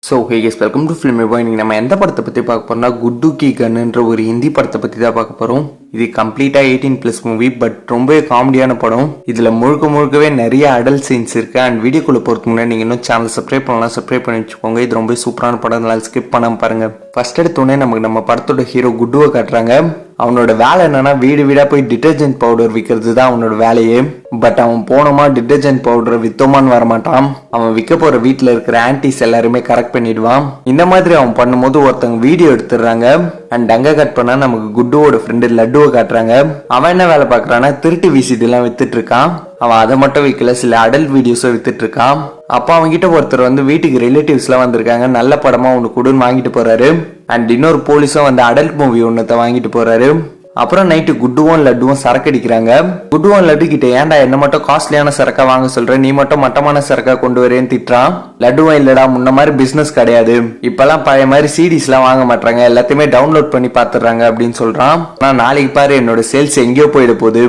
So hey guys welcome to film review. இன்னைக்கு நம்ம எந்த படத்தை பற்றி பார்க்க போறோம்னா குட்டு கி கன்னுன்ற ஒரு ஹிந்தி படத்தை பற்றி தான் பார்க்க போகிறோம். இது கம்ப்ளீட்டாக 18+ மூவி, பட் ரொம்ப காமெடியான படம். இதில் முழுக்கவே நிறைய அடல்ட் சீன்ஸ் இருக்கு. அண்ட் வீடியோக்குள்ளே போகிறதுக்கு முன்னாடி நீங்கள் இன்னும் சேனல் சப்ஸ்கிரைப் பண்ணலாம், சப்ஸ்கிரைப் பண்ணி வச்சுக்கோங்க. இது ரொம்ப சூப்பரான படம், அதனால ஸ்கிப் பண்ணாமல் பாருங்க. ஃபர்ஸ்ட் எடுத்தோடனே நமக்கு நம்ம படத்தோட ஹீரோ குட்டுவை காட்டுறாங்க. அவனோட வேலை என்னன்னா வீடு வீடா போய் டிட்டர்ஜென்ட் பவுடர் விற்கிறது தான் அவனோட வேலையே. பட் அவன் போனோமா டிட்டர்ஜென்ட் பவுடர் வித்தோமான்னு வரமாட்டான். அவன் விற்க போற வீட்டுல இருக்கிற ஆன்டிஸ் எல்லாருமே கரெக்ட் பண்ணிடுவான். இந்த மாதிரி அவன் பண்ணும்போது ஒருத்தவங்க வீடியோ எடுத்துடுறாங்க. அண்ட் அங்க கட் பண்ணா நமக்கு குட்டுவோட ஃப்ரெண்டு லட்டுவை காட்டுறாங்க. அவன் என்ன வேலை பாக்குறான்னா திருட்டு விசிடி எல்லாம் வித்துட்டு இருக்கான். அவன் அதை மட்டும் விற்கல, சில அடல்ட் வீடியோஸும் வித்துட்டு இருக்கான். அப்ப அவங்க கிட்ட ஒருத்தர் வந்து வீட்டுக்கு ரிலேட்டிவ்ஸ் எல்லாம் வந்திருக்காங்க, நல்ல படமா ஒண்ணு கொடுன்னு வாங்கிட்டு போறாரு. அண்ட் இன்னொரு போலீஸும் வந்து அடல்ட் மூவி ஒன்னத்தை வாங்கிட்டு போறாரு. அப்புறம் நைட்டு குட்டுவும் லட்டுவும் சரக்கு அடிக்கிறாங்க. குட்டுவும் லட்டு கிட்ட ஏன்டா என்ன மட்டும் காஸ்ட்லியான சரக்கா வாங்க சொல்ற, நீ மட்டும் மட்டமான சரக்கா கொண்டு வரேன்னு திட்டுறான். லட்டுவும் இல்லடா, முன்ன மாதிரி பிசினஸ் கிடையாது, இப்பெல்லாம் பழைய மாதிரி சிடிஸ் எல்லாம் வாங்க மாட்டாங்க, எல்லாத்தையுமே டவுன்லோட் பண்ணி பாத்துறாங்க அப்படின்னு சொல்றான். நான் நாளைக்கு பாரு என்னோட சேல்ஸ் எங்கேயோ போயிட போகுது,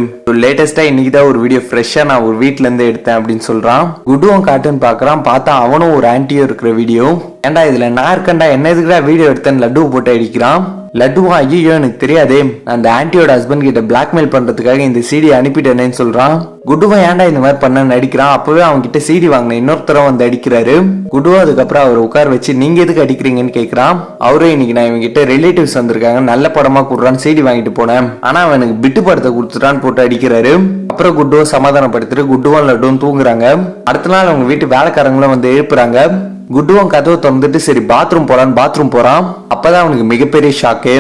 லேட்டஸ்டா இன்னைக்கு தான் ஒரு வீடியோ ஃப்ரெஷ்ஷா நான் ஒரு வீட்டுல இருந்து எடுத்தேன் அப்படின்னு சொல்றான். குட்டுவும் காட்டுன்னு பாக்குறான். பார்த்தா அவனும் ஒரு ஆன்டியோ இருக்கிற வீடியோ. ஏன்டா இதுல நான் இருக்கேன்டா, என்ன எதுக்குடா வீடியோ எடுத்தேன்னு லட்டுவை போட்டு அடிக்கிறான். லட்டுவா ஐயோ எனக்கு தெரியாதே, அந்த ஆன்டியோட ஹஸ்பண்ட் கிட்ட பிளாக்மெயில் பண்றதுக்காக இந்த சிடி அனுப்பிட்டேன்னு சொல்றான். குட்டுவா ஏன்டா இந்த மாதிரி பண்ண நடிக்கிறான். அப்பவே அவங்க கிட்ட சிடி வாங்கின இன்னொருத்தரம் வந்து அடிக்கிறாரு. குட்டுவா அதுக்கப்புறம் அவர் உட்கார வச்சு நீங்க எதுக்கு அடிக்கிறீங்கன்னு கேக்குறான். அவரே இன்னைக்கு நான் இவங்க கிட்ட ரிலேட்டிவ்ஸ் வந்திருக்காங்க, நல்ல படமா கூடுறான்னு சிடி வாங்கிட்டு போனேன், ஆனா அவனுக்கு பிட்டு படத்தை கொடுத்துட்டான்னு போட்டு அடிக்கிறாரு. அப்புறம் குட்டுவா சமாதானப்படுத்திட்டு குட்டுவா லட்டுவும் தூங்குறாங்க. அடுத்த நாள் அவங்க வீட்டு வேலைக்காரங்களும் வந்து எழுப்புறாங்க. குட்டுவன் கதவை திறந்துட்டு சரி பாத்ரூம் போறான்னு பாத்ரூம் போறான். அப்பதான் அவனுக்கு மிகப்பெரிய ஷாக்கு.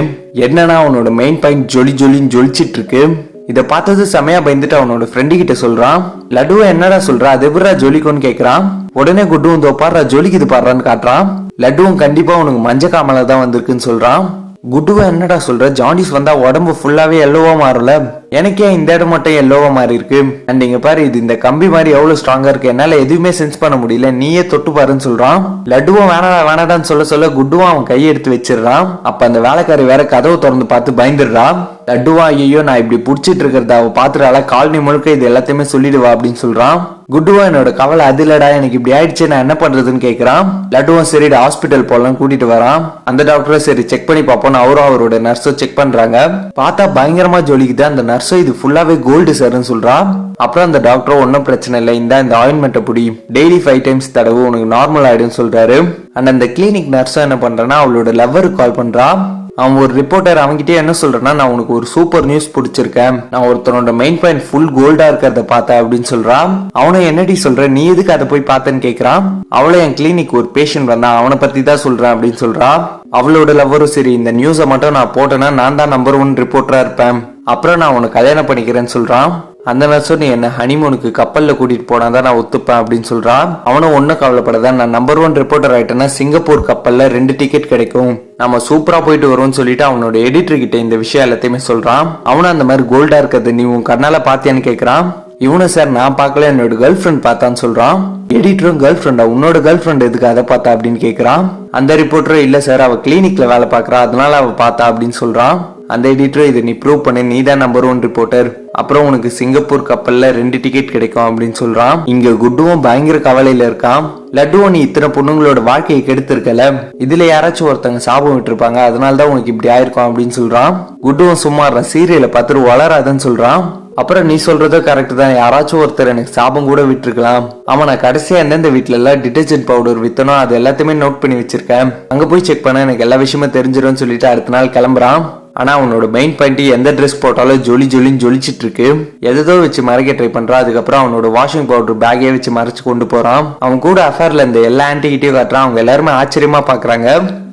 என்னன்னா அவனோட மெயின் பாயிண்ட் ஜொலின்னு ஜொலிச்சிட்டு இருக்கு. இதை பார்த்தது செமையா பயந்துட்டு அவனோட ஃப்ரெண்டு கிட்ட சொல்றான். லட்டுவை என்னடா சொல்றா, அது எப்படா ஜொலிக்கும்னு கேக்குறான். உடனே குட்டுவும் தோப்பாடுறா ஜொலிக்குது பாடுறான்னு காட்டுறான். லட்டுவும் கண்டிப்பா உனக்கு மஞ்ச காமலை தான் வந்திருக்குன்னு சொல்றான். குட்டுவை என்னடா சொல்ற, ஜாண்டிஸ் வந்தா உடம்பு ஃபுல்லாவே எல்லோவா மாறல, எனக்கே இந்த இடம் மட்டும் எல்லோவா மாறி இருக்கு. அண்ட் இங்க பாரு இது இந்த கம்பி மாதிரி எவ்வளவு ஸ்ட்ராங்கா இருக்கு, என்னால எதுவுமே சென்ஸ் பண்ண முடியல, நீயே தொட்டு பாருன்னு சொல்றான். லட்டுவும் வேணாடான்னு சொல்ல குட்டுவும் அவன் கையை எடுத்து வச்சிடறான். அப்ப அந்த வேலைக்காரி வேற கதவை திறந்து பார்த்து பயந்துடுறான். லட்டுவா ஐயோ நான் இப்படி புடிச்சிட்டு இருக்கிறத அவ பாத்துறால, காலனி முழுக்க இது எல்லாத்தையுமே சொல்லிடுவா அப்படின்னு சொல்றான். குட்டுவா என்னோட கவலை அது இல்லடா, எனக்கு இப்படி ஆயிடுச்சு, நான் என்ன பண்றதுன்னு கேக்குறான். லட்டுவும் சரி ஹாஸ்பிட்டல் போலாம் கூட்டிட்டு வரான். அந்த டாக்டரும் சரி செக் பண்ணி பார்ப்போம், அவரும் அவரோட நர்ஸும் செக் பண்றாங்க. பார்த்தா பயங்கரமா ஜொலிக்குது. அந்த நர்ஸும் இது ஃபுல்லாவே கோல்டு சார்ன்னு சொல்றான். அப்புறம் அந்த டாக்டரும் ஒன்னும் பிரச்சனை இல்லை, இந்த ஆயின்மெண்ட்டை புடி, டெய்லி 5 டைம்ஸ் தடவை உனக்கு நார்மல் ஆயிடுன்னு சொல்றாரு. அண்ட் அந்த கிளினிக் நர்ஸும் என்ன பண்றான்னா அவளோட லவ்வருக்கு கால் பண்றான். அவன் ஒரு ரிப்போர்ட்டர் அவன்கிட்ட என்ன சொல்றான்னா நான் உனக்கு ஒரு சூப்பர் நியூஸ் பிடிச்சிருக்கேன், நான் ஒருத்தனோட மெயின் பாயிண்ட் ஃபுல் கோல்டா இருக்கிறத பார்த்தேன் அப்படின்னு சொல்றான். அவனும் என்னடி சொல்ற, நீ எதுக்கு அதை போய் பார்த்தேன்னு கேக்குறான். அவளும் என் கிளினிக் ஒரு பேஷண்ட் வந்தான், அவனை பத்தி தான் சொல்றேன் அப்படின்னு சொல்றான். அவளோட லவ்வரும் சரி இந்த நியூஸை மட்டும் நான் போட்டேன்னா நான் தான் நம்பர் 1 ரிப்போர்ட்டரா இருப்பேன், அப்புறம் நான் உனக்கு கல்யாணம் பண்ணிக்கிறேன்னு சொல்றான். அந்த நர்ஸும் நீ என்ன ஹனிமூனுக்கு கப்பல்ல கூட்டிட்டு போனாதான் நான் ஒத்துப்பேன் அப்படின்னு சொல்றான். அவனும் ஒன்னும் கவலைப்படாதான், நான் நம்பர் 1 ரிப்போர்ட்டர் ஆயிட்டேன்னா சிங்கப்பூர் கப்பல்ல 2 டிக்கெட் கிடைக்கும், நம்ம சூப்பரா போயிட்டு வருவோம்னு சொல்லிட்டு அவனோட எடிட்டர் கிட்ட இந்த விஷயம் எல்லாத்தையுமே சொல்றான். அவனும் அந்த மாதிரி கோல்டா இருக்கிறது நீ உன் கண்ணால பாத்தியான்னு கேக்குறான். இவனும் சார் நான் பார்க்கல, என்னோட கேர்ள் ஃப்ரெண்ட் பார்த்தான்னு சொல்றான். எடிட்டரும் கேர்ள் ஃப்ரெண்டா, உன்னோட கேர்ள் ஃப்ரெண்ட் எதுக்கு அதை பார்த்தா அப்படின்னு கேக்குறான். அந்த ரிப்போர்ட்டரும் இல்ல சார் அவ கிளினிக்ல வேலை பாக்குறா அதனால அவ பார்த்தா அப்படின்னு சொல்றான். அந்த எடிட்டரும் இதை நீ ப்ரூவ் பண்ணு, நீ தான் நம்பர் 1 ரிப்போர்ட்டர், அப்புறம் உனக்கு சிங்கப்பூர் கப்பல்ல 2 டிக்கெட் கிடைக்கும் அப்படின்னு சொல்றான். இங்க குட்டுவும் பயங்கர கவலையில இருக்கான். லட்டுவும் நீ இத்தனை பொண்ணுங்களோட வாழ்க்கையை கெடுத்திருக்கல, இதுல யாராச்சும் ஒருத்தங்க சாபம் விட்டுருப்பாங்க, அதனாலதான் உனக்கு இப்படி ஆயிருக்கும் அப்படின்னு சொல்றான். குட்டுவும் சும்மா சீரியலை பார்த்துட்டு வளராதுன்னு சொல்றான். அப்புறம் நீ சொல்றதோ கரெக்ட் தான், யாராச்சும் ஒருத்தர் எனக்கு சாபம் கூட விட்டுருக்கலாம். ஆமா நான் கடைசியா எந்தெந்த வீட்டுல எல்லாம் டிட்டர்ஜென்ட் பவுடர் வித்தனோ அது எல்லாத்தையுமே நோட் பண்ணி வச்சிருக்கேன், அங்க போய் செக் பண்ண எனக்கு எல்லா விஷயமும் தெரிஞ்சிடும் சொல்லிட்டு அடுத்த நாள் கிளம்புறான். ஆனா அவனோட மெயின் பாயிண்ட் எந்த ட்ரெஸ் போட்டாலும் ஜொலின்னு ஜொலிச்சிட்டு இருக்கு, எதோ வச்சு மறைக்க ட்ரை பண்றான். அதுக்கப்புறம் அவனோட வாஷிங் பவுடர் பேக்கே வச்சு மறைச்சு கொண்டு போறான். அவன் கூட அஃபேர்ல இந்த எல்லா ஆன்டிகிட்டையும் காட்டுறான். அவங்க எல்லாருமே ஆச்சரியமா பாக்குறாங்க.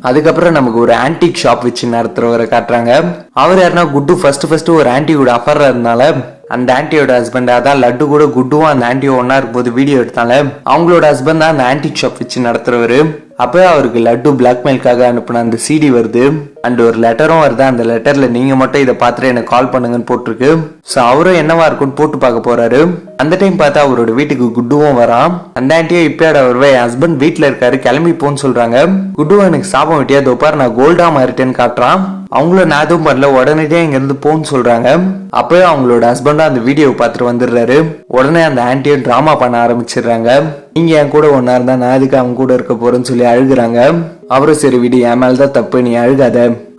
அதுக்கப்புறம் நமக்கு ஒரு ஆன்டிக் ஷாப் வச்சு நடத்துறவரை காட்டுறாங்க. அவர் யாருன்னா குட்டு ஃபர்ஸ்ட் ஒரு ஆன்டியோட அஃபேர்ல இருந்தால அந்த ஆன்டியோட ஹஸ்பண்ட், அதான் லட்டு கூட குட்டுவும் அந்த ஆன்டியோ ஒன்னா இருக்கும்போது வீடியோ எடுத்தால அவங்களோட ஹஸ்பண்ட் தான் அந்த ஆன்டிக் ஷாப் வச்சு நடத்துறவரு. அப்ப அவருக்கு லட்டு பிளாக்மெயிலுக்காக அனுப்பின அந்த சிடி வருது அண்ட் ஒரு லெட்டரும் வருது. அந்த லெட்டர்ல நீங்க மட்டும் இதை பார்த்துட்டு எனக்கு கால் பண்ணுங்கன்னு போட்டிருக்கு. சோ அவரும் என்னவா இருக்குன்னு போட்டு பார்க்க போறாரு. அந்த டைம் பார்த்தா அவரோட வீட்டுக்கு குட்டுவும் வரான். அந்த ஆன்டியோ இப்பயாட வருவே என் ஹஸ்பண்ட் வீட்டுல இருக்காரு கிளம்பி போன்னு சொல்றாங்க. குட்டுவும் எனக்கு சாபம் விட்டியா தோப்பார் நான் கோல்டா மாறிட்டேன்னு காட்டுறான். அவங்கள நான் எதுவும் பண்ணல, உடனடியே இங்க இருந்து போன்னு சொல்றாங்க. அப்பவே அவங்களோட ஹஸ்பண்டா அந்த வீடியோவை பார்த்துட்டு வந்துடுறாரு. உடனே அந்த ஆன்ட்டியும் டிராமா பண்ண ஆரம்பிச்சிடுறாங்க. நீங்க என் கூட ஒன்னா இருந்தா நான் எதுக்கு அவங்க கூட இருக்க போறேன்னு சொல்லி அழுகுறாங்க. அவரும் சரி விடு, என் மேலதான் தப்பு, நீ அழுகாத.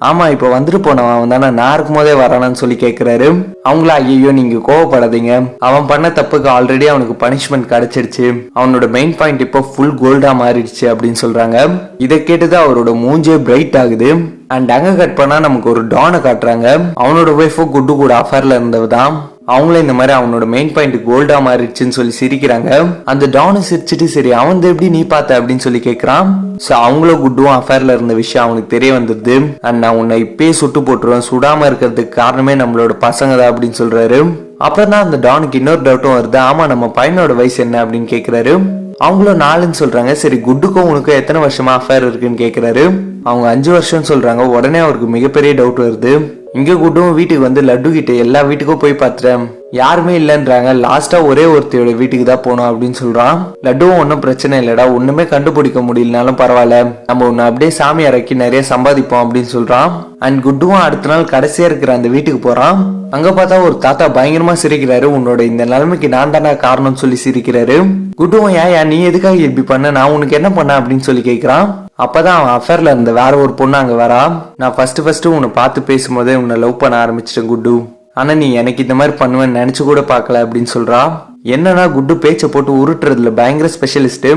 ஆமா இப்ப வந்துட்டு போனவன் அவன் தானே, நான் இருக்கும் போதே வரானான்னு சொல்லி கேக்குறாரு. அவங்கள ஐயோ நீங்க கோவப்படாதீங்க, அவன் பண்ண தப்புக்கு ஆல்ரெடி அவனுக்கு பனிஷ்மெண்ட் கிடைச்சிடுச்சு, அவனோட மெயின் பாயிண்ட் இப்போ ஃபுல் கோல்டா மாறிடுச்சு அப்படின்னு சொல்றாங்க. இதை கேட்டது அவரோட மூஞ்சே பிரைட் ஆகுது. அண்ட் அங்க கட் பண்ணா நமக்கு ஒரு டானை காட்டுறாங்க. அவனோட ஒய்ஃபோ குட்டு கூட அஃபேர்ல இருந்தவதான். அவங்களே இந்த மாதிரி அவனோட மெயின் பாயிண்ட் கோல்டா மாறிடுச்சுன்னு சொல்லி சிரிக்கிறாங்க. அந்த டானு சிரிச்சுட்டு சரி அவன் எப்படி நீ பார்த்த அப்படின்னு சொல்லி கேக்குறான். சோ அவங்களும் குட்டுவும் அஃபேர்ல இருந்த விஷயம் அவனுக்கு தெரிய வந்துருது. அண்ட் நான் உன்னை இப்பயே சுட்டு போட்டுருவேன், சுடாம இருக்கிறதுக்கு காரணமே நம்மளோட பசங்க தான் அப்படின்னு சொல்றாரு. அப்புறம் தான் அந்த டானுக்கு இன்னொரு டவுட்டும் வருது. ஆமா நம்ம பையனோட வயசு என்ன அப்படின்னு கேக்குறாரு. அவங்களும் 4ன்னு சொல்றாங்க. சரி குட்டுக்கும் உனக்கும் எத்தனை வருஷமா அஃபேர் இருக்குன்னு கேக்குறாரு. அவங்க 5 வருஷம் சொல்றாங்க. உடனே அவருக்கு மிகப்பெரிய டவுட் வருது. இங்க கூட்டும் வீட்டுக்கு வந்து லட்டு கிட்ட எல்லா வீட்டுக்கும் போய் பார்த்துட்டேன், யாருமே இல்லைன்றாங்க. லாஸ்டா ஒரே ஒருத்தையோட வீட்டுக்கு தான் போனோம் அப்படின்னு சொல்றான். லட்டுவும் ஒன்னும் பிரச்சனை இல்லடா, ஒண்ணுமே கண்டுபிடிக்க முடியலனாலும் பரவாயில்ல, நம்ம ஒன்னு அப்படியே சாமி இறக்கி நிறைய சம்பாதிப்போம் அப்படின்னு சொல்றான். அண்ட் குட்டுவும் அடுத்த நாள் கடைசியா இருக்கிற அந்த வீட்டுக்கு போறான். அங்க பார்த்தா ஒரு தாத்தா பயங்கரமா சிரிக்கிறாரு. உன்னோட இந்த நிலைமைக்கு நான் தானே காரணம் சொல்லி சிரிக்கிறாரு. குட்டுவும் ஏன் நீ எதுக்காக இப்படி பண்ண, நான் உனக்கு என்ன பண்ண அப்படின்னு சொல்லி கேக்குறான். அப்பதான் அவன் அஃபேர்ல இருந்த வேற ஒரு பொண்ணு அங்க வரா. நான் ஃபர்ஸ்ட் உன்னை பார்த்து பேசும்போதே உன்னை லவ் பண்ண ஆரம்பிச்சிட்டேன் குட்டு, ஆனா நீ எனக்கு இந்த மாதிரி பண்ணுவேன்னு நினைச்சு கூட பாக்கல அப்படின்னு சொல்றா. என்னன்னா குட்டு பேச்ச போட்டு உருட்டுறதுல பயங்கர ஸ்பெஷலிஸ்ட்.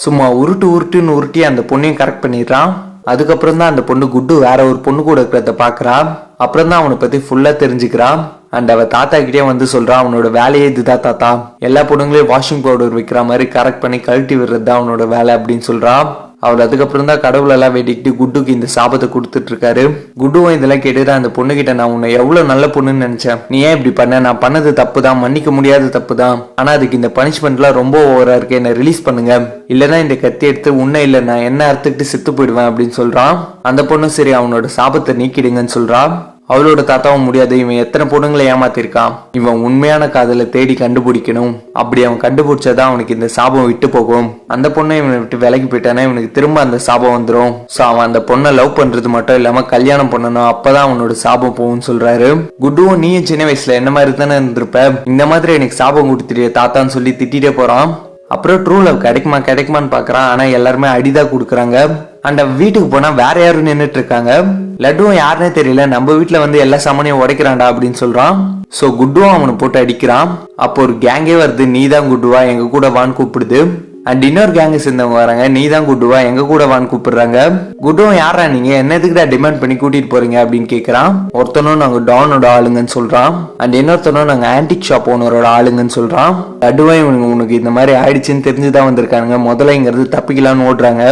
சும்மா உருட்டுன்னு உருட்டி அந்த பொண்ணையும் கரெக்ட் பண்ணிடுறான். அதுக்கப்புறம் தான் அந்த பொண்ணு குட்டு வேற ஒரு பொண்ணு கூட இருக்கிறத பாக்குறா. அப்புறம் தான் அவனை பத்தி ஃபுல்லா தெரிஞ்சுக்கிறான். அண்ட் அவ தாத்தா கிட்டே வந்து சொல்றான், அவனோட வேலையே இதுதான் தாத்தா, எல்லா பொண்ணுங்களையும் வாஷிங் பவுடர் வைக்கிற மாதிரி கரெக்ட் பண்ணி கழட்டி விடுறது தான் அவனோட வேலை அப்படின்னு சொல்றான். அவர் அதுக்கப்புறம் தான் கடவுள் எல்லாம் வேண்டிக்கிட்டு குட்டுக்கு இந்த சாபத்தை கொடுத்துட்டு இருக்காரு. குட்டுவும் இதெல்லாம் கேட்டுட்டு அந்த பொண்ணு கிட்ட, நான் உன்னை எவ்வளவு நல்ல பொண்ணுன்னு நினைச்சேன், நீ ஏன் இப்படி பண்ண, நான் பண்ணது தப்பு தான், மன்னிக்க முடியாத தப்பு தான், ஆனா அதுக்கு இந்த பனிஷ்மெண்ட்லாம் ரொம்ப ஓவரா இருக்கு, என்ன ரிலீஸ் பண்ணுங்க, இல்லைன்னா இந்த கத்தி எடுத்து உன்னை இல்ல நான் என்ன அறுத்துக்கிட்டு செத்து போயிடுவேன் அப்படின்னு சொல்றான். அந்த பொண்ணு சரி அவனோட சாபத்தை நீக்கிடுங்கன்னு சொல்றான். அவளோட தாத்தாவும் முடியாது, இவன் எத்தனை பொண்ணுங்களை ஏமாத்திருக்கான், இவன் உண்மையான காதலை தேடி கண்டுபிடிக்கணும், அப்படி அவன் கண்டுபிடிச்சாதான் அவனுக்கு இந்த சாபம் விட்டு போகும், அந்த பொண்ணை இவனை விட்டு விலகி போயிட்டானா இவனுக்கு திரும்ப அந்த சாபம் வந்துடும், சோ அவன் அந்த பொண்ணை லவ் பண்றது மட்டும் இல்லாம கல்யாணம் பண்ணணும், அப்பதான் அவனோட சாபம் போகும்னு சொல்றாரு. குட்டுவும் நீயும் சின்ன வயசுல என்ன மாதிரி தானே இருந்திருப்ப, இந்த மாதிரி எனக்கு சாபம் கொடுத்துட்டு தாத்தான்னு சொல்லி திட்டிட்டே போறான். அப்புறம் ட்ரூ லவ் கிடைக்குமான்னு பாக்குறான். ஆனா எல்லாருமே அடிதான் கொடுக்குறாங்க. அந்த வீட்டுக்கு போனா வேற யாரும் நின்னுட்டு இருக்காங்க. லட்டுவும் யாருன்னே தெரியல, நம்ம வீட்டுல வந்து எல்லா சாமானையும் உடைக்கிறான்டா அப்படின்னு சொல்றான். சோ குட்டுவும் அவனை போட்டு அடிக்கிறான். அப்போ ஒரு கேங்கே வருது, நீதான் குட்டுவா எங்க கூட வான்னு கூப்பிடுது. அண்ட் இன்னொரு கேங்க சேர்ந்தவங்க வராங்க, நீதான் குட்டுவா எங்க கூட வான்னு கூப்பிடுறாங்க. குட்டுவும் யாரா நீங்க, என்ன எதுக்குடா டிமாண்ட் பண்ணி கூட்டிட்டு போறீங்க அப்படின்னு கேக்குறான். ஒருத்தனும் நாங்க டானோட ஆளுங்கன்னு சொல்றான். அண்ட் இன்னொருத்தனும் நாங்க ஆன்டிக் ஷாப் ஓனரோட ஆளுங்கன்னு சொல்றான். லட்டுவும் உனக்கு இந்த மாதிரி ஆயிடுச்சுன்னு தெரிஞ்சுதான் வந்திருக்காங்க, முதல்ல இங்கிறது தப்பிக்கலான்னு ஓடுறாங்க.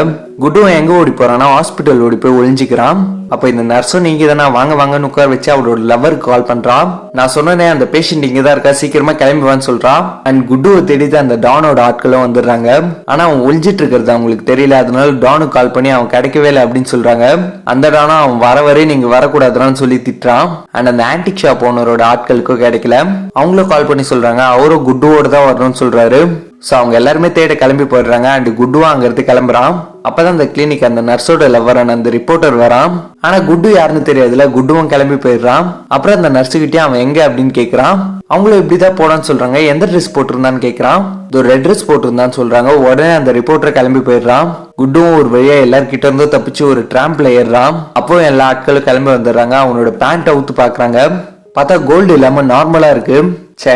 குட்டுவும் எங்க ஓடி போறான்னா ஹாஸ்பிட்டல் ஓடி போய் ஒளிஞ்சிக்கிறான். அப்ப இந்த நர்ஸும் நீங்க தானே, வாங்கன்னு உட்கார வச்சு அவரோட லவருக்கு கால் பண்றான். நான் சொன்னேனே அந்த பேஷண்ட் இங்கதான் இருக்கா, சீக்கிரமா கிளம்பிவான்னு சொல்றான். அண்ட் குட்டுவை தேடிட்டு அந்த டானோட ஆட்களும் வந்துடுறாங்க. ஆனா அவன் ஒளிஞ்சிட்டு இருக்கிறது அவங்களுக்கு தெரியல, அதனால டானுக்கு கால் பண்ணி அவன் கிடைக்கவே இல்லை அப்படின்னு சொல்றாங்க. அந்த டானும் அவன் வர நீங்க வரக்கூடாதுன்னு சொல்லி திட்டுறான். அண்ட் அந்த ஆன்டிக் ஷாப் ஓனரோட ஆட்களுக்கும் கிடைக்கல, அவங்களும் கால் பண்ணி சொல்றாங்க அவரும் குட்டுவோட தான் வரணும்னு சொல்றாரு. சோ அவங்க எல்லாருமே தேட கிளம்பி போயிடுறாங்க. அண்ட் குட்டுவா அங்க இருந்து கிளம்புறான். அப்பதான் அந்த கிளினிக் அந்த நர்ஸோட லவ்வரான அந்த ரிப்போர்ட்டர் வரான். ஆனா குட்டு யாருன்னு தெரியாதுல, குட்டுவும் கிளம்பி போயிடுறான். அப்புறம் அந்த நர்ஸு கிட்டே அவன் எங்க அப்படின்னு கேக்குறான். அவங்களும் இப்படிதான் போடான்னு சொல்றாங்க. எந்த ட்ரெஸ் போட்டிருந்தான்னு கேக்குறான். ஒரு ரெட் ட்ரெஸ் போட்டிருந்தான்னு சொல்றாங்க. உடனே அந்த ரிப்போர்ட்டர் கிளம்பி போயிடுறான். குட்டுவும் ஒரு வழியா எல்லார்கிட்ட இருந்தும் தப்பிச்சு ஒரு டிராம்ப்ல ஏறுறான். அப்போ எல்லா ஆட்களும் கிளம்பி வந்துடுறாங்க. அவனோட பேண்ட் அவுத்து பாக்குறாங்க. பார்த்தா கோல்டு இல்லாம நார்மலா இருக்கு.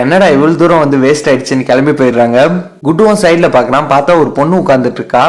என்னடா இவ்வளவு தூரம் வந்து வேஸ்ட் ஆயிடுச்சுன்னு கிளம்பி போயிடுறாங்க. குட்டுவும் சைட்ல பாக்குறான். பார்த்தா ஒரு பொண்ணு உட்கார்ந்துட்டு இருக்கா.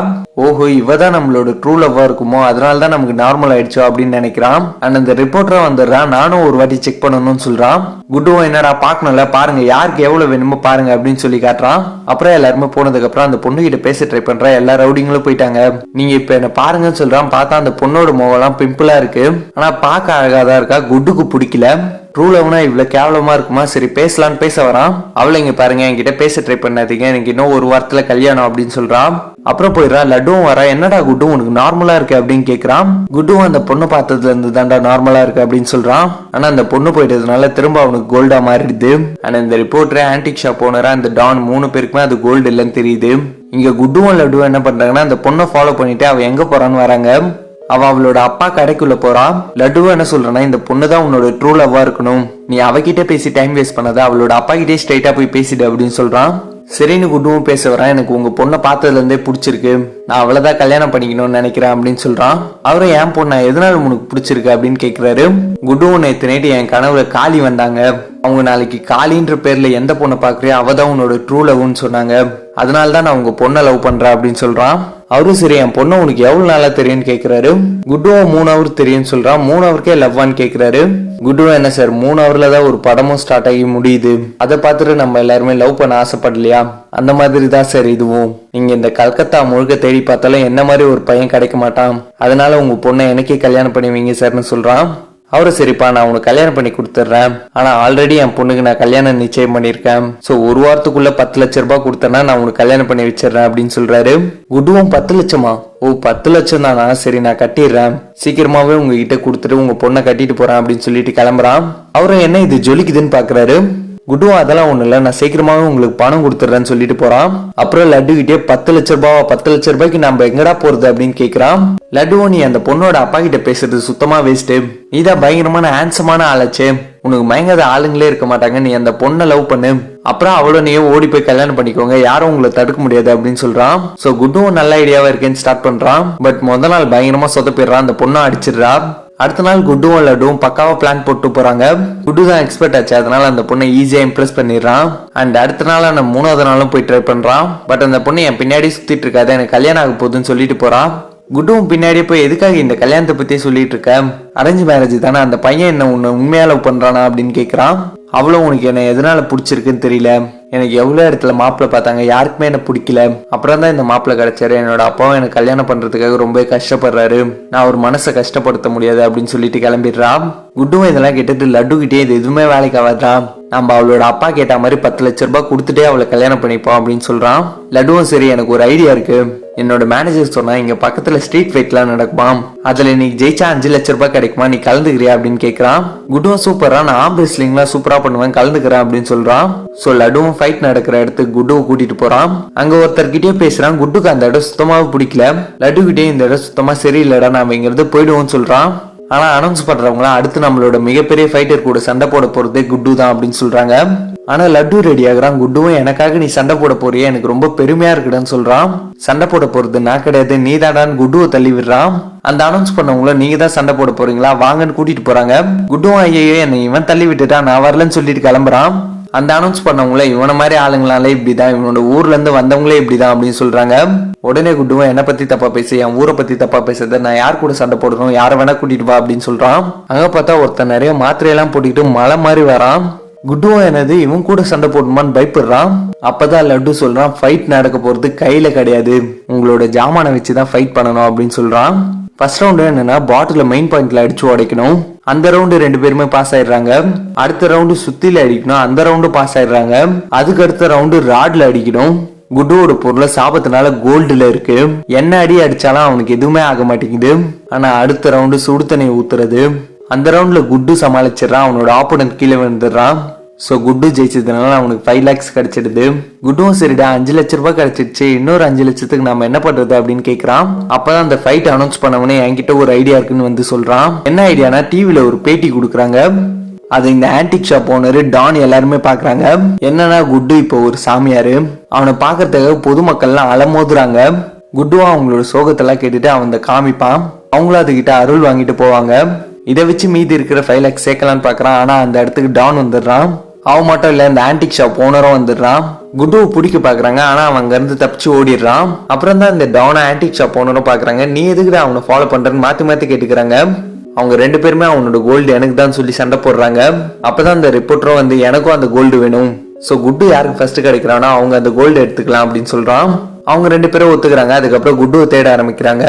ஓஹோ இவதான் நம்மளோட ட்ரூ லவ்வா இருக்குமோ, அதனாலதான் நமக்கு நார்மல் ஆயிடுச்சோ அப்படின்னு நினைக்கிறான். அண்ட் அந்த ரிப்போர்ட்டரா வந்துடுறான். நானும் ஒரு வாட்டி செக் பண்ணணும்னு சொல்றான். குட்டுவும் என்னடா பாக்கணும்ல, பாருங்க யாருக்கு எவ்வளவு வேணுமோ பாருங்க அப்படின்னு சொல்லி காட்டுறான். அப்புறம் எல்லாருமே போனதுக்கு அப்புறம் அந்த பொண்ணு கிட்ட பேச ட்ரை பண்றான். எல்லா ரவுடிங்களும் போயிட்டாங்க. நீங்க இப்ப என்ன பாருங்கன்னு சொல்றான். பார்த்தா அந்த பொண்ணோட முகம்லாம் பிம்பிளா இருக்கு. ஆனா பாக்க அழகாதான் இருக்கா. குட்டுக்கு பிடிக்கல. ட்ரூ லவ்னா இவ்வளவு கேவலமா இருக்குமா, சரி பேசலான்னு பேச வரான். அவளை இங்க பாருங்க என்கிட்ட பேச ட்ரை பண்ணாதீங்க, எனக்கு இன்னும் ஒரு வாரத்துல கல்யாணம் அப்படின்னு சொல்றான். அப்புறம் போயிடுறா. லட்டுவும் வரா. என்னடா குட்டு உனக்கு நார்மலா இருக்கு அப்படின்னு கேக்குறான். குட்டுவும் அந்த பொண்ணு பார்த்ததுல இருந்து தாண்டா நார்மலா இருக்கு அப்படின்னு சொல்றான். ஆனா அந்த பொண்ணு போயிட்டதுனால திரும்ப அவனுக்கு கோல்டா மாறிடுது. ஆனா இந்த ரிப்போர்ட்டர் ஆன்டிக் ஷாப் ஓனரா அந்த டான் 3 பேருக்குமே அது கோல்டு இல்லைன்னு தெரியுது. இங்க குட்டுவும் லட்டுவும் என்ன பண்றாங்கன்னா அந்த பொண்ணை ஃபாலோ பண்ணிட்டு அவ எங்க போறான்னு வராங்க. அவளோட அப்பா கடைக்குள்ள போறா. லட்டு என்ன சொல்றானா, இந்த பொண்ணுதான் உன்னோட ட்ரூ லவ்வா இருக்கணும், நீ அவகிட்ட பேசி டைம் வேஸ்ட் பண்ணாத, அவளோட அப்பா கிட்டே ஸ்ட்ரைட்டா போய் பேசிடு அப்படின்னு சொல்றான். சரின்னு குட்டுவும் பேச வரான். எனக்கு உங்க பொண்ணை பார்த்ததுல இருந்தே பிடிச்சிருக்கு, நான் அவளதான் கல்யாணம் பண்ணிக்கணும்னு நினைக்கிறேன் அப்படின்னு சொல்றான். அவரும் ஏன் பொண்ணா எதனால உனக்கு பிடிச்சிருக்கு அப்படின்னு கேக்குறாரு. குட்டுவும் நேற்று நைட்டு என் கனவுல காளி வந்தாங்க, அவங்க நாளைக்கு காளின்ற பேர்ல எந்த பொண்ணை பாக்குறியோ அவதான் உன்னோட ட்ரூ லவ்னு சொன்னாங்க, அதனாலதான் நான் உங்க பொண்ணை லவ் பண்றேன் அப்படின்னு சொல்றான். அவரும் சரி என் பொண்ணு உனக்கு எவ்வளவு நாளா தெரியும்னு கேக்குறாரு. குட்டுவும் 3 ஹவர் தெரியும்னு சொல்றான். 3 ஹவருக்கே லவ்வான்னு கேக்குறாரு. குட்டுவும் என்ன சார் 3 ஹவர்ல தான் ஒரு படமும் ஸ்டார்ட் ஆகி முடியுது, அதை பார்த்துட்டு நம்ம எல்லாருமே லவ் பண்ண ஆசைப்படலையா, அந்த மாதிரி தான் சார் இதுவும். நீங்க இந்த கல்கத்தா முழுக்க தேடி பார்த்தாலும் என்ன மாதிரி ஒரு பையன் கிடைக்க மாட்டான், அதனால உங்க பொண்ணை எனக்கே கல்யாணம் பண்ணுவீங்க சார்னு சொல்றான். அவரும் சரிப்பா நான் உனக்கு கல்யாணம் பண்ணி கொடுத்துட்றேன், ஆனா ஆல்ரெடி என் பொண்ணுக்கு நான் கல்யாணம் நிச்சயம் பண்ணிருக்கேன், சோ 1 வாரத்துக்குள்ள 10 லட்சம் ரூபாய் கொடுத்தேன்னா நான் உனக்கு கல்யாணம் பண்ணி வச்சிடறேன் அப்படின்னு சொல்றாரு. குட்டுவும் 10 லட்சமா, ஓ 10 லட்சம் தானா, சரி நான் கட்டிடுறேன், சீக்கிரமாவே உங்ககிட்ட கொடுத்துட்டு உங்க பொண்ணை கட்டிட்டு போறேன் அப்படின்னு சொல்லிட்டு கிளம்புறான். அவரும் என்ன இது ஜொலிக்குதுன்னு பாக்குறாரு. குட்டுவா அதெல்லாம் ஒண்ணு இல்ல, நான் சீக்கிரமாவே உங்களுக்கு பணம் கொடுத்துறேன்னு சொல்லிட்டு போறான். அப்புறம் லட்டு கிட்டே 10 லட்சம் ரூபாவா, 10 லட்சம் ரூபாய்க்கு நம்ம எங்கடா போறது அப்படின்னு கேக்குறான். லட்டுவோ நீ அந்த பொண்ணோட அப்பா கிட்ட பேசுறது சுத்தமா வேஸ்ட், நீதான் பயங்கரமான ஹேண்ட்ஸமான ஆளாச்சே, உனக்கு மயங்காத ஆளுங்களே இருக்க மாட்டாங்க, நீ அந்த பொண்ணை லவ் பண்ணு, அப்புறம் அவளோ நீயே ஓடி போய் கல்யாணம் பண்ணிக்கோங்க, யாரும் உங்களை தடுக்க முடியாது அப்படின்னு சொல்றான். சோ குட்டுவும் நல்ல ஐடியாவா இருக்கேன்னு ஸ்டார்ட் பண்றான். பட் முதல் நாள் பயங்கரமா சொதப்பிடுறான், அந்த பொண்ணை அடிச்சிடுறா. அடுத்த நாள் குட்டுவும் லட்டுவும் பக்காவா பிளான் போட்டு போறாங்க. குட்டு தான் எக்ஸ்பர்ட் ஆச்சு, அதனால அந்த பொண்ணை ஈஸியா இம்ப்ரெஸ் பண்ணிடுறான். அண்ட் அடுத்த நாள் அந்த 3வது நாளும் போய் ட்ரை பண்றான். பட் அந்த பொண்ணு என் பின்னாடி சுத்திட்டு இருக்காது, எனக்கு கல்யாணம் ஆக போகுதுன்னு சொல்லிட்டு போறான். குட்டுவும் பின்னாடியே போய் எதுக்காக இந்த கல்யாணத்தை பத்தி சொல்லிட்டு இருக்க, அரேஞ்ச் மேரேஜ் தானே, அந்த பையன் என்ன உன்னை உண்மையா லவ் பண்றானா அப்படின்னு கேக்குறான். அவ்வளவு உனக்கு என்ன எதனால பிடிச்சிருக்குன்னு தெரியல, எனக்கு எவ்வளவு இடத்துல மாப்பிள்ள பார்த்தாங்க, யாருக்குமே என்ன பிடிக்கல, அப்புறம் தான் இந்த மாப்பிள்ள கிடைச்சாரு, என்னோட அப்பாவும் எனக்கு கல்யாணம் பண்றதுக்காக ரொம்ப கஷ்டப்படுறாரு, நான் ஒரு மனசை கஷ்டப்படுத்த முடியாது அப்படின்னு சொல்லிட்டு கிளம்பிடுறான். குட்டுவும் இதெல்லாம் கேட்டுட்டு லட்டு கிட்டே இது எதுவுமே வேலைக்கு ஆகாதா, நம்ம அவளோட அப்பா கேட்ட மாதிரி 10 லட்சம் ரூபாய் கொடுத்துட்டே அவளை கல்யாணம் பண்ணிப்போம் அப்படின்னு சொல்றான். லட்டுவும் சரி எனக்கு ஒரு ஐடியா இருக்கு, என்னோட மேனேஜர் சொன்னா இங்க பக்கத்துல ஸ்ட்ரீட் ஃபைட்லாம் நடக்குமாம், அதுல நீ ஜெயிச்சா 5 லட்சம் ரூபாய் கிடைக்குமா, நீ கலந்துக்கிறியா அப்படின்னு கேக்குறான். குட்டுவும் சூப்பரா நான் ஆர்ம் ரெஸ்லிங்லாம் சூப்பரா பண்ணுவேன், கலந்துக்கிறேன் அப்படின்னு சொல்றான். சோ லட்டுவும் ஃபைட் நடக்கிற இடத்துக்கு குட்டுவை கூட்டிட்டு போறான். அங்க ஒருத்தர்கிட்டயே பேசுறான். குட்டுக்கு அந்த இடம் சுத்தமாவே பிடிக்கல, லட்டு கிட்டே இந்த இடம் சுத்தமா சரியில்லடா, நாம இங்கிருந்து போயிடுவோம்னு சொல்றான். ஆனா அனௌன்ஸ் பண்றவங்களா அடுத்து நம்மளோட மிகப்பெரிய ஃபைட்டர் கூட சண்டை போட போறதே குட்டு தான் அப்படின்னு சொல்றாங்க. ஆனா லட்டு ரெடி ஆகுறான். குட்டுவும் எனக்காக நீ சண்டை போட போறிய, எனக்கு ரொம்ப பெருமையா இருக்குன்னு சொல்றான். சண்டை போட போறது நான் கிடையாது நீதாடான்னு குட்டுவை தள்ளி விடுறான். அந்த அனௌன்ஸ் பண்ணவங்கள நீங்க தான் சண்டை போட போறீங்களா வாங்கன்னு கூட்டிட்டு போறாங்க. குட்டுவும் ஐயோ என்னை இவன் தள்ளி விட்டுட்டான், நான் வரலன்னு சொல்லிட்டு கிளம்புறான். அந்த அனௌன்ஸ் பண்ணவங்கள இவன மாதிரி ஆளுங்களாலே இப்படிதான், இவனோட ஊர்ல இருந்து வந்தவங்களே இப்படிதான் அப்படின்னு சொல்றாங்க. உடனே குட்டுவன் என்ன பத்தி தப்பா பேச, என் ஊரை பத்தி தப்பா பேசுறத, நான் யார் கூட சண்டை போடணும், யாரை வேணா கூட்டிட்டு வா அப்படின்னு சொல்றான். அங்க பார்த்தா ஒருத்தன் நிறைய மாத்திரையெல்லாம் போட்டுக்கிட்டு மலை மாதிரி வரான். குட்டுவும் என்னது இவன் கூட சண்டை போடணுமான்னு பயப்படுறான். அப்பதான் லட்டு சொல்றான் ஃபைட் நடக்க போறது கையில கிடையாது, உங்களோட ஜாமான வச்சுதான் ஃபைட் பண்ணணும் அப்படின்னு சொல்றான். ஃபர்ஸ்ட் ரவுண்ட் என்னன்னா பாட்டில மெயின் பாயிண்ட்ல அடிச்சு உடைக்கணும், அந்த ரவுண்டு 2 பேருமே பாஸ் ஆயிடுறாங்க. அடுத்த ரவுண்டு சுத்தில அடிக்கணும், அந்த ரவுண்டு பாஸ் ஆயிடுறாங்க. அதுக்கு அடுத்த ரவுண்டு ராட்ல அடிக்கணும். குட்டுவோட பொருளை சாபத்தினால கோல்டுல இருக்கு, என்ன அடி அடிச்சாலும் அவனுக்கு எதுவுமே ஆக மாட்டேங்குது. ஆனா அடுத்த ரவுண்டு சுடு தண்ணி ஊத்துறது, அந்த ரவுண்ட்ல குட்டு சமாளிச்சிடறான், அவனோட ஆப்போனன்ட் கீழே விழுந்துடுறான். சோ குட்டு ஜெயிச்சதுனால அவனுக்கு 5 lakhs கிடைச்சிடுது. குட்டுவும் சரிடா 5 லட்சம் ரூபாய் கிடைச்சிடுச்சு, இன்னொரு 5 லட்சத்துக்கு நம்ம என்ன பண்றது அப்படின்னு கேக்குறான். அப்பதான் அந்த ஃபைட் அனௌன்ஸ் பண்ணவனே என்கிட்ட ஒரு ஐடியா இருக்குன்னு வந்து சொல்றான். என்ன ஐடியானா டிவில ஒரு பேட்டி கொடுக்குறாங்க, அது இந்த ஆன்டிக் ஷாப் ஓனர் டான் எல்லாருமே பாக்குறாங்க. என்னன்னா குட்டு இப்போ ஒரு சாமியாரு, அவனை பாக்குறதுக்காக பொதுமக்கள்லாம் அலமோதுறாங்க. குட்டுவா அவங்களோட சோகத்தெல்லாம் கேட்டுட்டு அவன் காமிப்பான், அவங்களும் அதுகிட்ட அருள் வாங்கிட்டு போவாங்க. இதை வச்சு மீதி இருக்கிற 5 lakhs சேர்க்கலான்னு பாக்குறான். ஆனா அந்த இடத்துக்கு டான் வந்துடுறான். அவன் மட்டும் இல்ல இந்த ஆன்டிக் ஷாப் ஓனரும் வந்துடுறான். குட்டுவை பிடிக்க பாக்குறாங்க, ஆனா அவன் அங்க இருந்து தப்பிச்சு ஓடிடுறான். அப்புறம் தான் இந்த டான ஆன்டிக் ஷாப் ஓனரும் பாக்குறாங்க. நீ எதுக்குடா அவனை ஃபாலோ பண்றன்னு மாத்தி மாத்தி கேட்டுக்கிறாங்க. அவங்க 2 பேருமே அவனோட கோல்டு எனக்கு தான் சொல்லி சண்டை போடுறாங்க. அப்பதான் அந்த ரிப்போர்ட்டரும் வந்து எனக்கும் அந்த கோல்டு வேணும், சோ குட்டு யாருக்கு ஃபர்ஸ்ட் கிடைக்கிறானோ அவங்க அந்த கோல்டு எடுத்துக்கலாம் அப்படின்னு சொல்றான். அவங்க 2 பேரும் ஒத்துக்கிறாங்க. அதுக்கப்புறம் குட்டுவை தேட ஆரம்பிக்கிறாங்க.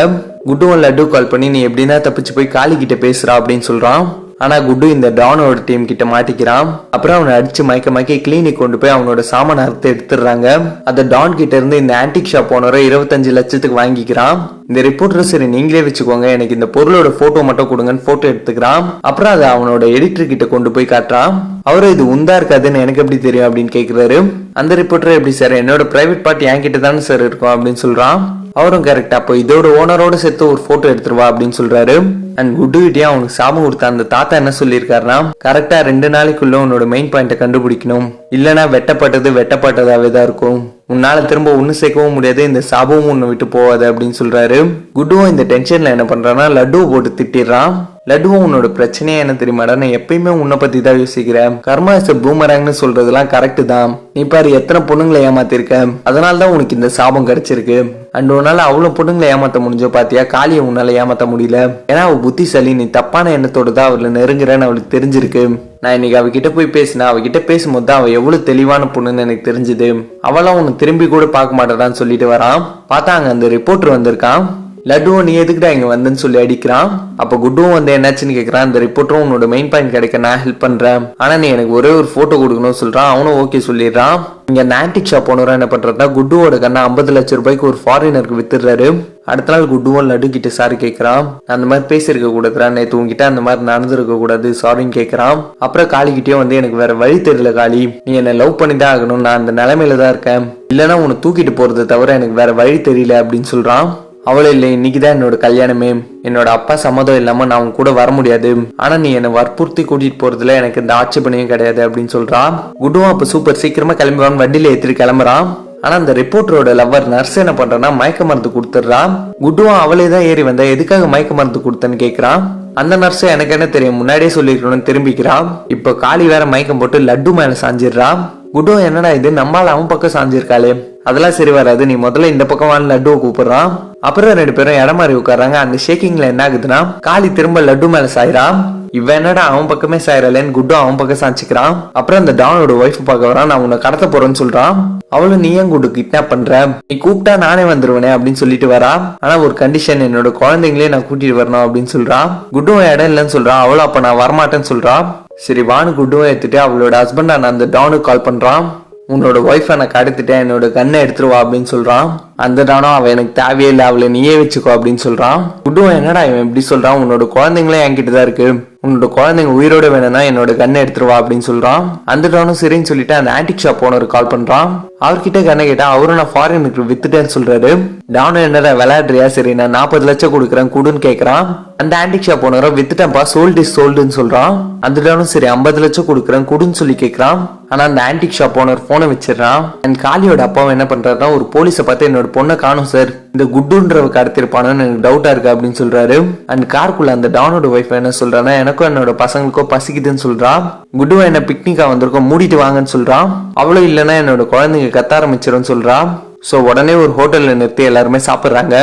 குட்டுவும் லட்டு கால் பண்ணி நீ எப்படின்னா தப்பிச்சு போய் காளி கிட்ட பேசுறா அப்படின்னு சொல்றான். ஆனா குட்டு இந்த டானோட டீம் கிட்ட மாட்டிக்கிறான். அப்புறம் அவனை அடிச்சு மயக்க கிளினிக் கொண்டு போய் அவனோட சாமான அறுத்து எடுத்துடுறாங்க. அந்த டான் கிட்ட இருந்து இந்த ஆன்டிக் ஷாப் ஓனரை 25 லட்சத்துக்கு வாங்கிக்கிறான். இந்த ரிப்போர்ட்டர் சரி நீங்களே வச்சுக்கோங்க, எனக்கு இந்த பொருளோட போட்டோ மட்டும் கொடுங்கன்னு போட்டோ எடுத்துக்கிறான். அப்புறம் அதை அவனோட எடிட்டர் கிட்ட கொண்டு போய் காட்டுறான். அவரு இது உந்தா இருக்காதுன்னு எனக்கு எப்படி தெரியும் அப்படின்னு கேக்குறாரு. அந்த ரிப்போர்ட்டர் எப்படி சார், என்னோட பிரைவேட் பார்ட்டி என்கிட்ட தானே சார் இருக்கும் அப்படின்னு சொல்றான். அவரும் கரெக்டா அப்போ இதோட ஓனரோட சேர்த்து ஒரு போட்டோ எடுத்துருவா அப்படின்னு சொல்றாரு. அண்ட் குட்டு கிட்டே அவனுக்கு சாபம் கொடுத்த அந்த தாத்தா என்ன சொல்லியிருக்காருன்னா, கரெக்டா 2 நாளைக்குள்ள உன்னோட மெயின் பாயிண்ட கண்டுபிடிக்கணும், இல்லனா வெட்டப்பட்டதாவே தான் இருக்கும், உன்னால திரும்ப ஒண்ணு சேர்க்கவும் முடியாது, இந்த சாபமும் உன்னை விட்டு போவாது அப்படின்னு சொல்றாரு. குட்டுவும் இந்த டென்ஷன்ல என்ன பண்றான்னா லட்டுவை போட்டு திட்டிடுறான். லட்டுவும் உன்னோட பிரச்சனையே என்ன தெரியுமாடா, நான் எப்பயுமே உன்னை பத்தி தான் யோசிக்கிறேன், கர்மா இஸ் பூமராங்னு சொல்றதெல்லாம் கரெக்ட் தான், நீ பாரு எத்தனை பொண்ணுங்களை ஏமாத்திருக்க, அதனால தான் உனக்கு இந்த சாபம் கிடைச்சிருக்கு. அண்ட் உன்னால அவ்வளவு பொண்ணுங்களை ஏமாத்த முடிஞ்சோ பாத்தியா, காளியை உன்னால ஏமாத்த முடியல, ஏன்னா அவ புத்திசாலி, நீ தப்பான எண்ணத்தோட தான் அவளை நெருங்குறன்னு அவளுக்கு தெரிஞ்சிருக்கு. நான் இன்னைக்கு அவகிட்ட போய் பேசினா, அவகிட்ட பேசும்போது தான் அவ எவ்வளவு தெளிவான பொண்ணுன்னு எனக்கு தெரிஞ்சது, அவளாம் உன்னை திரும்பி கூட பார்க்க மாட்டேடான்னு சொல்லிட்டு வரான். பார்த்தா அங்க அந்த ரிப்போர்ட்டர் வந்திருக்கான். லட்டுவும் நீ எதுக்குடா இங்க வந்துன்னு சொல்லி அடிக்கிறான். அப்ப குட்டுவும் வந்து என்னாச்சுன்னு கேக்குறான். இந்த ரிப்போர்ட்டரும் உன்னோட மெயின் பாயிண்ட் கிடைக்க நான் ஹெல்ப் பண்றேன், ஆனா நீ எனக்கு ஒரே ஒரு போட்டோ கொடுக்கணும்னு சொல்றான். அவனும் ஓகே சொல்லிடுறான். இங்க அந்த ஆன்டிக் ஷாப் ஓனரா என்ன பண்றதா, குட்டுவோட கண்ணை 50 லட்சம் ரூபாய்க்கு ஒரு ஃபாரினருக்கு வித்துடுறாரு. அடுத்த நாள் குட்டுவும் லட்டு கிட்ட சாரி கேட்கறான். அந்த மாதிரி பேசிருக்க கூடாதுரா, நேற்று உங்ககிட்ட அந்த மாதிரி நடந்திருக்க கூடாது, சாரின்னு கேட்கறான். அப்புறம் காளிகிட்டயும் வந்து எனக்கு வேற வழி தெரியல காளி, நீ என்ன லவ் பண்ணி தான் ஆகணும், நான் அந்த நிலைமையில தான் இருக்கேன், இல்லைன்னா உன்னை தூக்கிட்டு போறதை தவிர எனக்கு வேற வழி தெரியல அப்படின்னு சொல்றான். அவளே இல்லை, இன்னைக்குதான் என்னோட கல்யாணமே, என்னோட அப்பா சம்மதம் இல்லாம நான் உன் கூட வர முடியாது, ஆனா நீ என்னை வற்புறுத்தி கூட்டிட்டு போறதுல எனக்கு இந்த ஆட்சேபனையும் கிடையாது அப்படின்னு சொல்றான். குட்டுவும் அப்ப சூப்பர் சீக்கிரமா கிளம்புவான், வண்டியில ஏத்திட்டு கிளம்புறான். ஆனா அந்த ரிப்போர்ட்டரோட லவ்வர் நர்ஸ் என்ன பண்றான்னா மயக்க மருந்து கொடுத்துடுறான். குட்டுவும் அவளே தான் ஏறி வந்தா, எதுக்காக மயக்க மருந்து கொடுத்தேன்னு கேக்குறான். அந்த நர்ஸ் எனக்கு என்ன தெரியும், முன்னாடியே சொல்லிருக்கணும்னு திரும்பிக்கிறான். இப்ப காளி வேற மயக்கம் போட்டு லட்டு மேல சாஞ்சிடுறான். குட்டு என்னடா இது, நம்மால அவன் பக்கம் சாஞ்சிருக்காளே, அதெல்லாம் சரி வராது, நீ முதல்ல இந்த பக்கம் லட்டுவை கூப்பிடுறான். அப்புறம் 2 பேரும் இடம் மாதிரி உட்கார்றாங்க. அந்த ஷேக்கிங்ல என்ன ஆகுதுன்னா, காளி திரும்ப லட்டு மேல சாயிறான். இவன் என்னடா அவன் பக்கமே சாயிரலன்னு குட்டு அவன் பக்கம் சாஞ்சிக்கிறான். அப்புறம் அந்த டானோட ஒய்ஃப் பார்க்க வரான். நான் உன்னை கடத்த போறேன்னு சொல்றான். அவளும் நீ ஏன் குட்டு கிட்னாப் பண்ற, நீ கூப்பிட்டா நானே வந்துருவனே அப்படின்னு சொல்லிட்டு வரா. ஆனா ஒரு கண்டிஷன், என்னோட குழந்தைங்களே நான் கூட்டிட்டு வரணும் அப்படின்னு சொல்றான். குட்டுவும் இடம் இல்லைன்னு சொல்றான். அவளும் அப்ப நான் வரமாட்டேன்னு சொல்றான். சரி வானு குட்டுவும் எடுத்துட்டு அவளோட ஹஸ்பண்ட் அந்த டானுக்கு கால் பண்றான். உன்னோட ஒய்ஃபை நான் கடத்திட்டேன், என்னோட கண்ணை எடுத்துருவா அப்படின்னு சொல்றான். அந்த டானும் அவன் எனக்கு தேவையே இல்லை, அவளை நீயே வச்சுக்கோ அப்படின்னு சொல்றான். குட்டுவும் என்னடா இவன் எப்படி சொல்றான், உன்னோட குழந்தைங்களே என்கிட்ட தான் இருக்கு, உன்னோட குழந்தைங்க உயிரோட வேணும்னா என்னோட கண்ணை எடுத்துருவா அப்படின்னு சொல்றான். அந்த டானும் சரின்னு சொல்லிட்டு அந்த ஆன்டிக் ஷாப் ஓனர் கால் பண்றான். அவர்கிட்ட கண்ணை கேட்டா அவரும் நான் ஃபாரினுக்கு வித்துட்டேன்னு சொல்றாரு. டானும் என்னடா விளையாடுறியா, சரி நான் 40 லட்சம் கொடுக்குறேன் குடுன்னு கேக்குறான். அந்த ஆன்டிக் ஷாப் ஓனரோ வித்துட்டேன்ப்பா, சோல்ட் இஸ் சோல்டுன்னு சொல்றான். அந்த டானும் சரி 50 லட்சம் கொடுக்குறேன் குடுன்னு சொல்லி கேக்குறான். ஆனா அந்த ஆன்டிக் ஷாப் ஓனர் போனை வச்சிடறான். அண்ட் காளியோட அப்பாவும் என்ன பண்றாருன்னா, ஒரு போலீஸை பார்த்து என்னோட பொண்ணை காணும் சார், இந்த குட்டுன்றவ கடத்திருப்பானு எனக்கு டவுட்டா இருக்கு அப்படின்னு சொல்றாரு. அண்ட் காருக்குள்ள அந்த டானோட ஒய்ஃப் என்ன சொல்றான்னா, எனக்கும் என்னோட பசங்களுக்கோ பசிக்குதுன்னு சொல்றான். குட்டுவா என்ன பிக்னிக்கா வந்திருக்கோம், மூடிட்டு வாங்கன்னு சொல்றான். அவளும் இல்லைன்னா என்னோட குழந்தைங்க கத்த ஆரம்பிச்சிடும் சொல்றான். சோ உடனே ஒரு ஹோட்டல்ல நிறுத்தி எல்லாருமே சாப்பிடுறாங்க.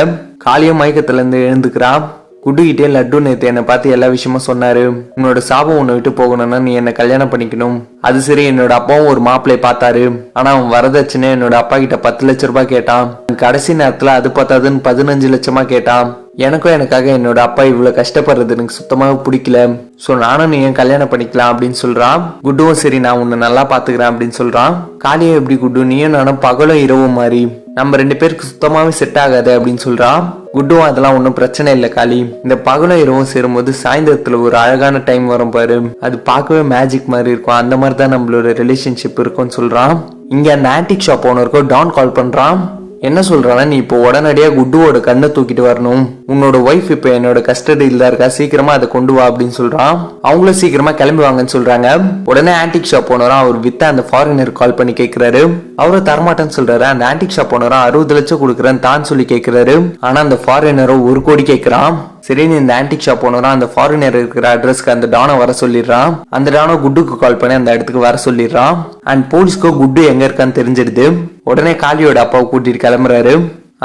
காளியும் மயக்கத்துல இருந்து எழுந்துக்கிறான். குட்டுகிட்டே லட்டு நேத்து என்னை பார்த்து எல்லா விஷயமும் சொன்னாரு, உன்னோட சாபம் உன்னை விட்டு போகணும்னா நீ என்ன கல்யாணம் பண்ணிக்கணும். அது சரி, என்னோட அப்பாவும் ஒரு மாப்பிள்ளை பார்த்தாரு, ஆனா அவன் வரதட்சணை என்னோட அப்பா கிட்ட 10 லட்சம் ரூபாய் கேட்டான். கடைசி நேரத்துல அது பார்த்தாதுன்னு 15 லட்சமா கேட்டான். எனக்கும் எனக்காக என்னோட அப்பா இவ்வளவு கஷ்டப்படுறது எனக்கு சுத்தமாக பிடிக்கல, சோ நானும் நீ ஏன் கல்யாணம் பண்ணிக்கலாம் அப்படின்னு சொல்றான். குட்டுவும் சரி நான் உன்னை நல்லா பாத்துக்கிறேன் அப்படின்னு சொல்றான். காளியும் எப்படி குட்டு, நீயும் நானும் பகலும் இரவும் மாதிரி, நம்ம 2 பேருக்கு சுத்தமாவே செட் ஆகாது அப்படின்னு சொல்றான். குட்டுவும் அதெல்லாம் ஒன்றும் பிரச்சனை இல்லை காளி, இந்த பகலும் இரவும் சேரும்போது சாயந்தரத்துல ஒரு அழகான டைம் வரும் பாரு, அது பார்க்கவே மேஜிக் மாதிரி இருக்கும், அந்த மாதிரி தான் நம்மளோட ரிலேஷன்ஷிப் இருக்கும்னு சொல்றான். இங்க அந்த ஆன்டிக் ஷாப் ஓனருக்கும் டான் கால் பண்றான். என்ன சொல்றானா, நீ இப்போ உடனடியா குட்டுவோட கண்ணை தூக்கிட்டு வரணும், உன்னோட ஒய்ஃப் இப்ப என்னோட கஸ்டடியில தான் இருக்கா, சீக்கிரமா அதை கொண்டு வா அப்படின்னு சொல்றான். அவங்களும் சீக்கிரமா கிளம்பி வாங்கன்னு சொல்றாங்க. உடனே ஆன்டிக் ஷாப் ஓனரா அவர் வித்த அந்த ஃபாரினர் கால் பண்ணி கேட்கிறாரு. அவரும் தரமாட்டேன்னு சொல்றாரு. அந்த ஆன்டிக் ஷாப் ஓனரா 60 லட்சம் கொடுக்குறேன்னு தான் சொல்லி கேட்கிறாரு. ஆனா அந்த ஃபாரினரோ 1 கோடி கேட்கிறான். சரின்னு இந்த ஆன்டிக் ஷாப் ஓனரா அந்த ஃபாரினர் இருக்கிற அட்ரஸ்க்கு அந்த டானை வர சொல்லிடுறான். அந்த டானோ குட்டுக்கு கால் பண்ணி அந்த இடத்துக்கு வர சொல்லிடுறான். அண்ட் போலீஸ்க்கோ குட்டு எங்க இருக்கான்னு தெரிஞ்சிடுது. உடனே காளியோட அப்பாவை கூட்டிட்டு கிளம்புறாரு.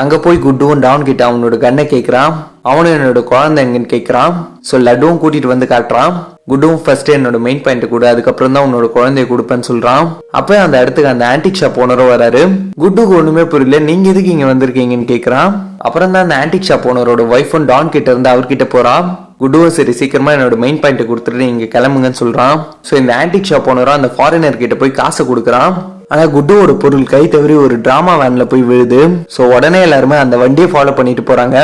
அங்க போய் குட்டுவும் டான் கிட்ட அவனோட கண்ணை கேட்கிறான். அவனும் என்னோட குழந்தை எங்கன்னு கேட்கிறான். சோ லட்டுவும் கூட்டிட்டு வந்து காட்டுறான். குட்டுவும் ஃபர்ஸ்ட் என்னோட மெயின் பாயிண்ட் கூட, அதுக்கப்புறம் தான் உன்னோட குழந்தைய கொடுப்பேன்னு சொல்றான். அப்ப அந்த இடத்துக்கு அந்த ஆன்டிக் ஷாப் ஓனரும் வராரு. குட்டுக்கு ஒண்ணுமே புரியல, நீங்க எதுக்கு இங்க வந்திருக்கீங்கன்னு கேக்குறான். அப்புறம் தான் அந்த ஆன்டிக் ஷாப் ஓனரோட ஒய்ஃபும் டான் கிட்ட இருந்து அவர்கிட்ட போறான். குட்டுவும் சரி சீக்கிரமா என்னோட மெயின் பாயிண்ட் கொடுத்துட்டு நீங்க கிளம்புங்கன்னு சொல்றான். சோ இந்த ஆன்டிக் ஷாப் ஓனரும் அந்த ஃபாரினர் கிட்ட போய் காசை கொடுக்குறான். ஆனா குட்டுவோட பொருள் கை தவறி ஒரு டிராமா வேன்ல போய் விழுது. சோ உடனே எல்லாருமே அந்த வண்டியை ஃபாலோ பண்ணிட்டு போறாங்க.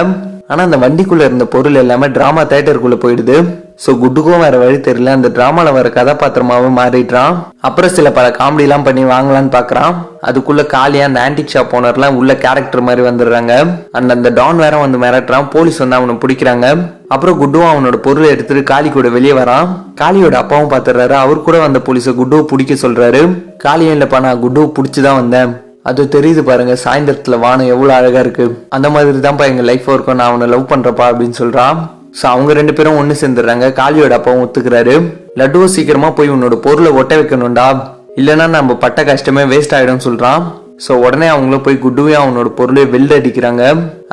ஆனா அந்த வண்டிக்குள்ள இருந்த பொருள் எல்லாமே டிராமா தியேட்டருக்குள்ள போயிடுது. ஸோ குட்டுக்கும் வேற வழி தெரியல, அந்த டிராமால வர கதாபாத்திரமாவே மாறிடுறான். அப்புறம் சில பல காமெடி எல்லாம் பண்ணி வாங்கலான்னு பாக்குறான். அதுக்குள்ள காலியா அந்த ஆன்டிக் ஷாப் ஓனர்லாம் உள்ள கேரக்டர் மாதிரி வந்துடுறாங்க. அந்த டான் வேற வந்து மிரட்டுறான். போலீஸ் வந்து அவனை பிடிக்கிறாங்க. அப்புறம் குட்டுவும் அவனோட பொருளை எடுத்துட்டு காளி கூட வெளியே வரான். காளியோட அப்பாவும் பாத்துறாரு. அவர் கூட வந்த போலீஸை குட்டுவை பிடிக்க சொல்றாரு. காளியும் இல்லப்பா, நான் குட்டுவை பிடிச்சுதான் வந்தேன், அது தெரியுது பாருங்க, சாயந்தரத்துல வானம் எவ்வளவு அழகா இருக்கு, அந்த மாதிரி தான்ப்பா எங்க லைஃப் இருக்கும், நான் அவனை லவ் பண்றப்பா அப்படின்னு சொல்றான். ஸோ அவங்க 2 பேரும் ஒன்று சேர்ந்துடுறாங்க. காளியோட அப்பாவும் ஒத்துக்கிறாரு. லட்டுவை சீக்கிரமா போய் உன்னோட பொருளை ஒட்ட வைக்கணும்டா, இல்லைன்னா நம்ம பட்ட கஷ்டமே வேஸ்ட் ஆயிடும் சொல்றான். ஸோ உடனே அவங்களும் போய் குட்டுவையும் அவனோட பொருளை வெளில அடிக்கிறாங்க.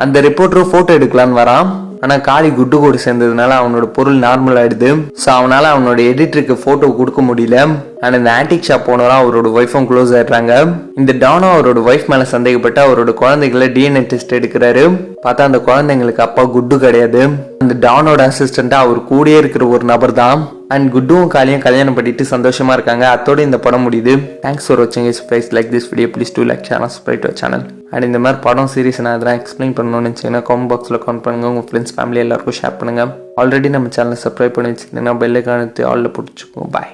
அந்த ரிப்போர்ட்டரும் போட்டோ எடுக்கலான்னு வரான். ஆனா காளி குட்டு கூட சேர்ந்ததுனால அவனோட பொருள் நார்மல் ஆயிடுது. ஸோ அவனால அவனோட எடிட்டருக்கு போட்டோ கொடுக்க முடியல. அண்ட் இந்த ஆன்டிக் ஷாப் ஓனரா அவரோட ஒய்ஃபும் க்ளோஸ் ஆயிடுறாங்க. இந்த டானோ அவரோட ஒய்ஃப் மேல சந்தேகப்பட்டு அவரோட குழந்தைகளை டிஎன்ஏ டெஸ்ட் எடுக்கிறாரு. பார்த்தா அந்த குழந்தைங்களுக்கு அப்பா குட்டு கிடையாது, அந்த டானோட அசிஸ்டண்டா அவர் கூடயே இருக்கிற ஒரு நபர் தான். அண்ட் குட்டுவும் காளியும் கல்யாணம் பண்ணிட்டு சந்தோஷமா இருக்காங்க. அதோட இந்த படம் முடியுது. தேங்க்ஸ் ஃபார் வாட்சிங். If like this video please do like channel, subscribe to channel. And இந்த மாதிரி படம் சீரிஸ் நான் இதெல்லாம் எக்ஸ்பிளைன் பண்ணணும்னு நினச்சிங்கன்னா கமெண்ட் பாக்ஸில் கமெண்ட் பண்ணுங்க. உங்கள் ஃப்ரெண்ட்ஸ் ஃபேமிலி எல்லாருக்கும் ஷேர் பண்ணுங்க. ஆல்ரெடி நம்ம சேனலை சப்ஸ்கிரைப் பண்ணி வச்சுக்கிட்டீங்கன்னா பெல் ஐகான் ஆல்ல பிடிச்சிக்கோங்க. பாய்.